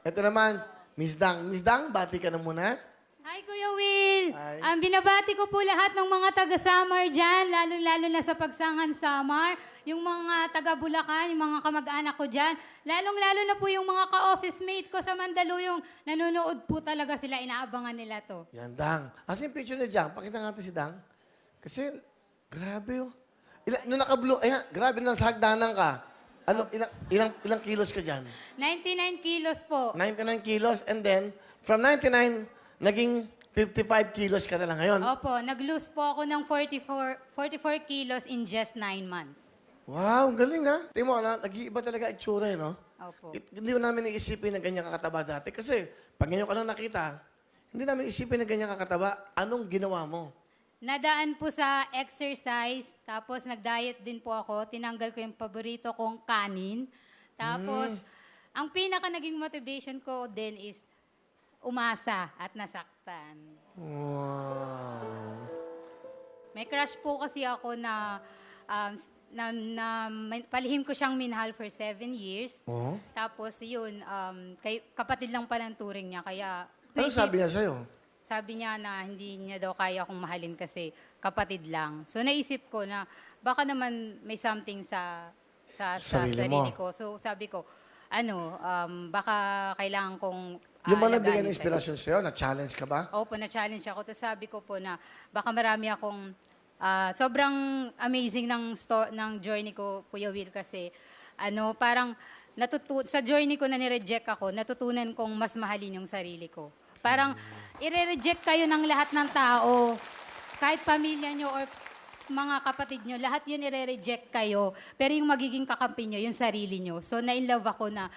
Ito naman, Miss Dang. Miss Dang, bati ka na muna. Hi, Kuya Will. Hi. Binabati ko po lahat ng mga taga-Samar dyan, lalo-lalo na sa Pagsangan Samar. Yung mga taga-Bulacan, yung mga kamag-anak ko dyan. Lalong-lalo na po yung mga ka-office mate ko sa Mandaluyong. Nanonood po talaga sila, inaabangan nila to. Yan, Dang. Asa yung picture ni Dang? Pakita natin si Dang. Kasi, grabe oh. Nung naka-blue, ayan, grabe nang sa hagdanan ka. Ano, ilang kilos ka dyan? 99 kilos po. 99 kilos, and then, from 99, naging 55 kilos ka na lang ngayon. Opo, nag-lose po ako ng 44 kilos in just 9 months. Wow, galing ha. Tingnan mo, nag-iiba talaga itsura eh, no? Opo. Hindi ko namin iisipin na ganyan kakataba dati. Kasi, pag ngayon ka lang nakita, hindi namin isipin na ganyan kakataba. Anong ginawa mo? Nadaan po sa exercise, tapos nag-diet din po ako. Tinanggal ko yung paborito kong kanin. Tapos, ang pinaka naging motivation ko din is umasa at nasaktan. Wow. May crush po kasi ako na, palihim ko siyang minahal for 7 years. Oh? Tapos yun, kapatid lang pala ang turing niya. Kaya, Ano sabi niya sa'yo? sabi niya na hindi niya daw kaya akong mahalin kasi kapatid lang. So naisip ko na baka naman may something sa Sarili sarili mo. ko. So sabi ko, baka kailangan kong Yung ba alagaan nagbigay ng yung inspirasyon sa'yo? Na-challenge ka ba? sarili. Opo, na-challenge ako. Tapos sabi ko po na baka marami akong sobrang amazing ng journey ko, Kuya Will, kasi parang sa journey ko na nireject ako, natutunan kong mas mahalin yung sarili ko. Parang ire-reject kayo ng lahat ng tao. Kahit pamilya nyo or mga kapatid nyo, lahat yun ire-reject kayo. Pero yung magiging kakampi nyo, yung sarili nyo. So, na-inlove ako na,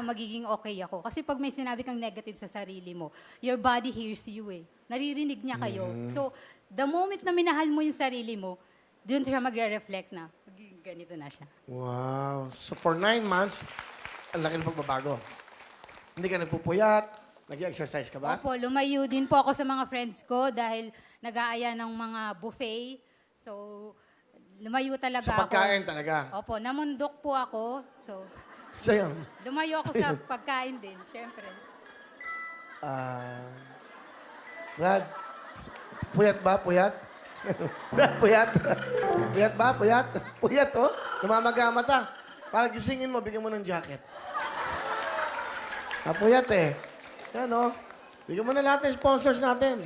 magiging okay ako. Kasi pag may sinabi kang negative sa sarili mo, your body hears you eh. Naririnig niya kayo. So, the moment na minahal mo yung sarili mo, doon siya magre-reflect na, magiging ganito na siya. Wow. So, for 9 months, ang laki ng pagbabago. Hindi ka nagpupuyat, nag-exercise ka ba? Opo, lumayo din po ako sa mga friends ko dahil nag-aaya ng mga buffet. So, lumayo talaga Sa pagkain talaga. Opo, namundok po ako. So, Sa'yo? lumayo ako sa pagkain din, syempre. Brad, puyat ba? Puyat? Brad, puyat? Puyat ba? Puyat? Puyat, oh. Namamaga ang mata. Para gisingin mo, bigyan mo ng jacket. Puyat eh. Yan, oh. Bigyan mo na lahat ng sponsors natin.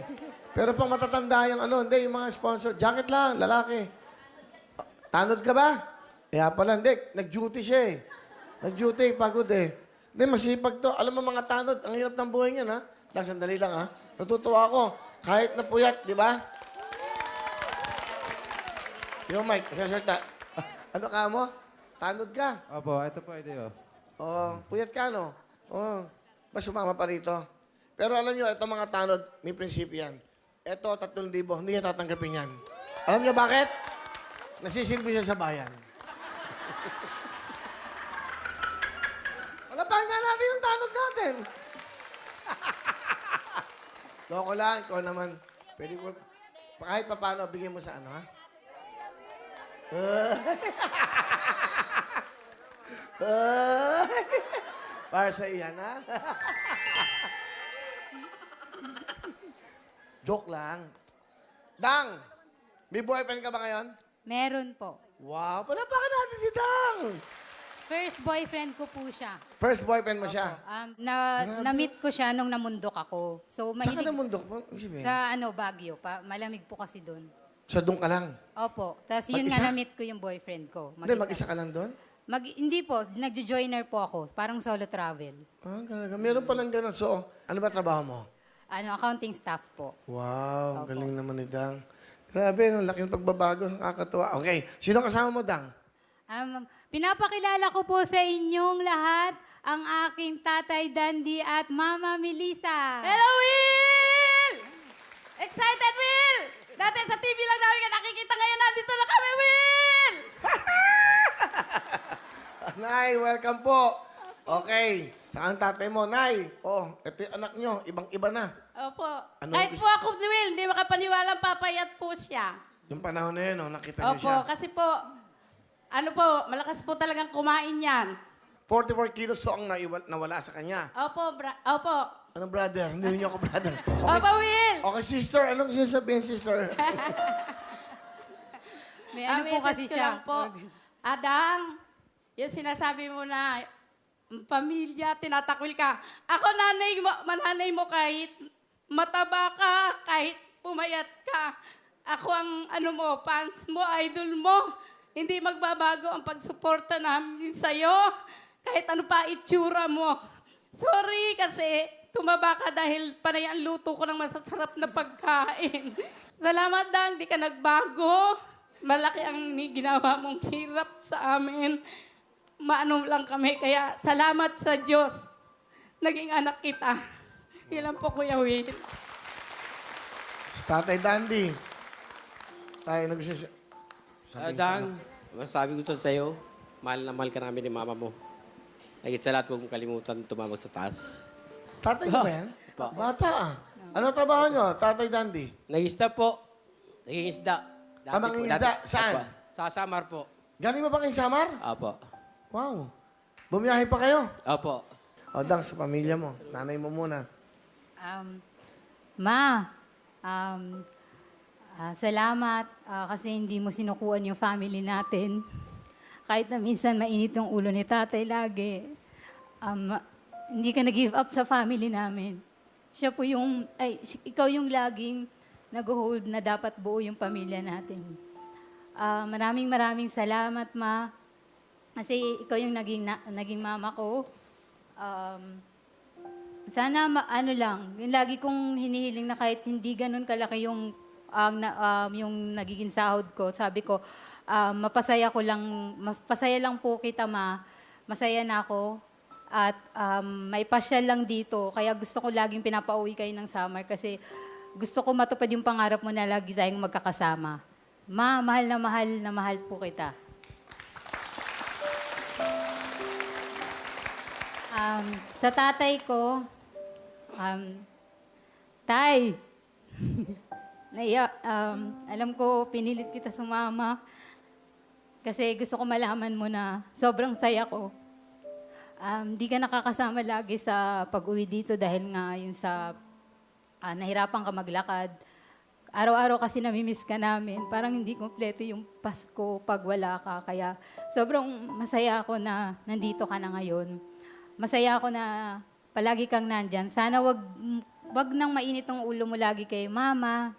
Pero pang matatanda yung hindi, yung mga sponsor. Jacket lang, lalaki. Tanod ka ba? Kaya pala, hindi. Nag-duty siya eh. Nag-duty, pagod eh. Hindi, masipag to. Alam mo mga tanod, ang hirap ng buhay niyan, ha? Lang, sandali lang, ha? Natutuwa ako. Kahit na puyat, di ba? Yung Mike, sasalita. Ano ka mo? Tanod ka. Opo, ito po, ito yun. Oo, puyat ka, no? Oo, mas sumama pa rito. Pero alam nyo, itong mga tanod, may prinsipyo yan. Ito, 3,000, hindi niya tatanggapin yan. Alam nyo bakit? Nasisilbi siya sa bayan. Palapahan nga natin yung tanod natin. Loko lang, ikaw naman. Pwede ko, kahit pa paano, bigyan mo sa ano, ha? Para sa iyan, ha? Joke lang. Dang! May boyfriend ka ba ngayon? Meron po. Wow, palapakan natin si Dang! First boyfriend ko po siya. First boyfriend mo siya? Na-meet ko siya nung namundok ako. So, Saan ka mahilig namundok mo? Ibig sabihin? sa Baguio. Malamig po kasi doon. Sa doon ka lang? Opo. Tapos yun Mag-isa? nga na-meet ko yung boyfriend ko. Hindi, mag-isa ka lang doon? Hindi po, nagjo-joiner po ako. Parang solo travel. Talaga. Meron palang ganun. So, ano ba trabaho mo? Accounting staff po. Wow, galing naman ni Dang. Grabe, ang laki ng pagbabago. Nakakatuwa. Okay, sino kasama mo, Dang? Pinapakilala ko po sa inyong lahat ang aking tatay Dandy at Mama Melissa. Hello, Will! Excited, Will! Dati sa TV lang namin ka nakikita ngayon. Nandito na kami, Will! Nay, welcome po. Okay, saan ang tatay mo? Nay, ito yung anak nyo. Ibang-iba na. Opo. Ano Kahit gusto- po ako, Will, hindi makapaniwalang papayat po siya. Yung panahon na yun, nakita niyo Opo, siya. kasi po, malakas po talagang kumain yan. 44 kilos so ang nawala sa kanya. Opo. Anong brother? Hindi niyo ako brother. Opo, Will. Okay, sister. Anong sasabihin, sister? May ano po kasi message ko siya. lang po. Adang, yung sinasabi mo na pamilya, tinatakwil ka. Ako mananay mo kahit mataba ka, kahit pumayat ka. Ako ang fans mo, idol mo. Hindi magbabago ang pagsuporta namin sa'yo. Kahit ano pa itsura mo. Sorry kasi tumaba ka dahil panay ang luto ko ng masasarap na pagkain. Salamat, Dang, di ka nagbago. Malaki ang ginawa mong hirap sa amin. Maano lang kami, kaya salamat sa Diyos. Naging anak kita. Ilan po, Kuya Will. Tatay Dandy. Tayo nagsis... Dang, masasabi ko to sa'yo, mahal na mahal ka namin ni mama mo. Higit sa lahat, huwag mong kalimutan tumawag sa taas. Tatay mo ba yan? Pa. Bata ah. Anong trabaho nyo, Tatay Dandy? Nag-isda po. Nag-isda. Mangingisda? Saan? Opo. Sa Samar po. Galing mo ba kay Samar? Opo. Wow. Bumiyahe pa kayo? Opo. O, Dang, sa pamilya mo. Nanay mo muna. Salamat kasi hindi mo sinukuan yung family natin. Kahit na minsan mainit yung ulo ni tatay lagi. Hindi ka nag-give up sa family namin. Siya po ikaw yung laging nag-hold na dapat buo yung pamilya natin. Maraming salamat, Ma. Kasi ikaw yung naging mama ko. Sana yung lagi kong hinihiling na kahit hindi ganun kalaki yung nagiging sahod ko, sabi ko, mapasaya lang po kita, Ma. Masaya na ako. At may pasyal lang dito. Kaya gusto ko laging pinapauwi kayo ng summer kasi gusto ko matupad yung pangarap mo na lagi tayong magkakasama. Ma, mahal na mahal po kita. Sa tatay ko, Tay, alam ko pinilit kita sumama kasi gusto ko malaman mo na sobrang saya ko. Di ka nakakasama lagi sa pag-uwi dito dahil nga yung sa nahirapan ka maglakad. Araw-araw kasi namimiss ka namin. Parang hindi kompleto yung Pasko pag wala ka. Kaya sobrang masaya ako na nandito ka na ngayon. Masaya ako na palagi kang nandyan. Sana wag nang mainit ang ulo mo lagi kay Mama.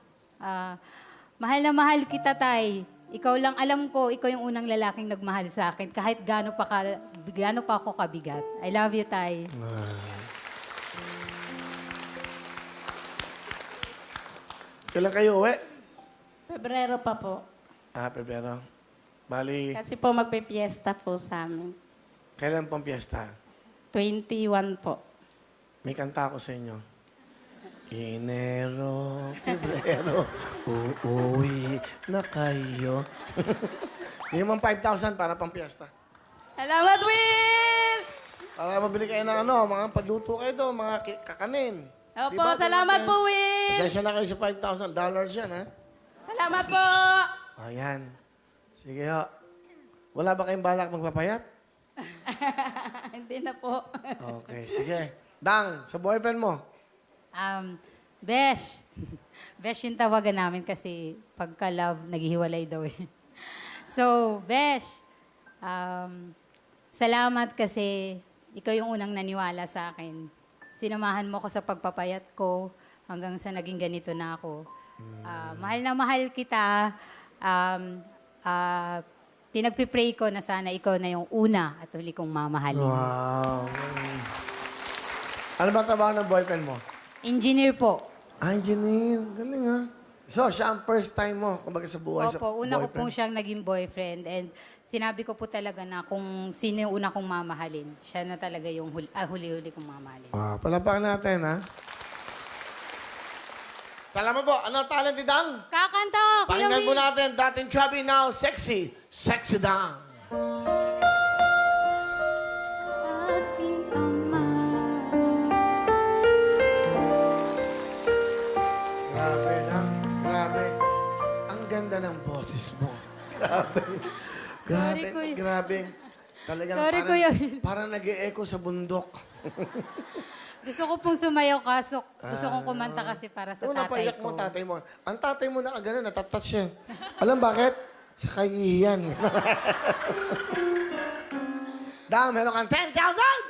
Mahal na mahal kita, Tay. Ikaw lang alam ko, ikaw yung unang lalaking nagmahal sa akin kahit gaano pa ako kabigat. I love you, Tay. Kailan kayo uwi? Pebrero pa po. Pebrero. Bali, Kasi po magpipiesta po sa amin. kailan pong piyesta? 21 po. May kanta ako sa inyo. Enero, Pebrero, uuwi na kayo. Yung mga 5,000 para pang piyesta. Salamat, Will! Para mabili kayo ng mga pagluto kayo doon, mga kakanin. Opo, Diba? salamat po, Will! Pasensya na kayo sa $5,000 yan, ha? Salamat po! Ayan. Sige ho. Wala ba kayong balak magpapayat? Hindi na po. Okay, sige. Dang, sa boyfriend mo. Besh. Besh yung tawagan namin kasi pagka-love, naghihiwalay daw eh. So, Besh, salamat kasi ikaw yung unang naniwala sa akin. Sinamahan mo ko sa pagpapayat ko hanggang sa naging ganito na ako. Mahal na mahal kita. Pinagpipray ko na sana ikaw na yung una at huli kong mamahalin. Wow. Ano ba trabaho ng boyfriend mo? Engineer po. Engineer. Galing, ha? So, siya ang first time mo, kumbaga sa buhay sa Opo, una ko boyfriend. pong siyang naging boyfriend and sinabi ko po talaga na kung sino yung una kong mamahalin, siya na talaga yung huli-huli kong mamahalin. Palapakan natin, ha? Salamat po. Ano talent ni Dang? Kakanta! Kuya Pakinggan po Will! natin. Dating chubby, now sexy. Sexy Dang. Aking ama. Grabe, Dang. Grabe. Ang ganda ng boses mo. Grabe. Sorry, Grabe. Kuya. Grabe. Talagang Sorry, parang, Kuya. parang nag-e-echo sa bundok. Gusto ko pong sumayaw kaso gusto kong kumanta kasi para sa Ano tatay napaiyak ko. mo, tatay mo? Ang tatay mo na gano'n, natatouch siya. Alam bakit? Sa kahihiyan. Dam, meron kang 10,000!